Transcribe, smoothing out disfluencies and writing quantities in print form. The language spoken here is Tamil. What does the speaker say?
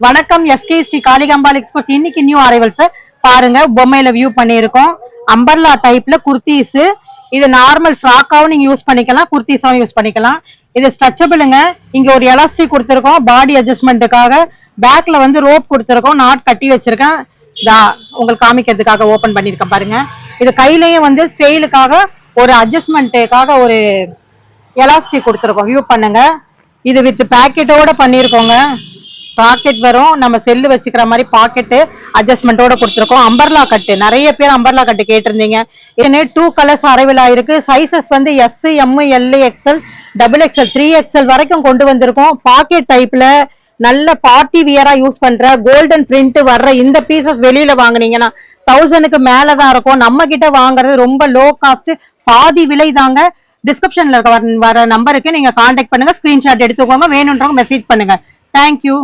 வணக்கம் எஸ்கே ஸ்ரீ காளிகாம்பாள் எக்ஸ்பிரஸ். இன்னைக்கு நியூ அரைவல்ஸ் பாருங்க. பொம்மையில வியூ பண்ணியிருக்கோம். அம்பர்லா டைப்ல குர்த்திஸ். இது நார்மல் ஃப்ராக்காவும் நீங்க யூஸ் பண்ணிக்கலாம், குர்த்திஸாவும் யூஸ் பண்ணிக்கலாம். இது ஸ்ட்ரெச்சபிளுங்க. இங்க ஒரு எலாஸ்டிக் கொடுத்துருக்கோம் பாடி அட்ஜஸ்ட்மெண்ட்டுக்காக. பேக்ல வந்து ரோப் கொடுத்துருக்கோம், நாட் கட்டி வச்சிருக்கேன். உங்களுக்கு காமிக்கிறதுக்காக ஓபன் பண்ணிருக்கேன் பாருங்க. இது கையிலயும் வந்து ஸ்டைலுக்காக ஒரு அட்ஜஸ்ட்மெண்ட்டுக்காக ஒரு எலாஸ்டிக் கொடுத்துருக்கோம். வியூ பண்ணுங்க. இது வித் பேக்கெட்டோட பண்ணிருக்கோங்க. பாக்கெட் வரும், நம்ம செல்லு வச்சுக்கிற மாதிரி பாக்கெட்டு அட்ஜஸ்ட்மெண்டோட கொடுத்துருக்கோம். அம்பர்லா கட்டு, நிறைய பேர் அம்பர்லா கட்டு கேட்டிருந்தீங்க. ஏன்னா 2 கலர்ஸ் அரைவில் ஆயிருக்கு. சைசஸ் வந்து S, M, L, XL, XXL, 3XL வரைக்கும் கொண்டு வந்திருக்கோம். பாக்கெட் டைப்ல நல்ல பார்ட்டி வியரா யூஸ் பண்ற கோல்டன் பிரிண்ட் வர்ற இந்த பீசஸ் வெளியில வாங்குனீங்கன்னா 1000க்கு மேலதான் இருக்கும். நம்ம கிட்ட வாங்குறது ரொம்ப லோ காஸ்ட், பாதி விலை தாங்க. டிஸ்கிரிப்ஷன்ல வர நம்பருக்கு நீங்க கான்டாக்ட் பண்ணுங்க, ஸ்கிரீன்ஷாட் எடுத்துக்கோங்க, வேணும்ன்றவங்க மெசேஜ் பண்ணுங்க. தேங்க்யூ.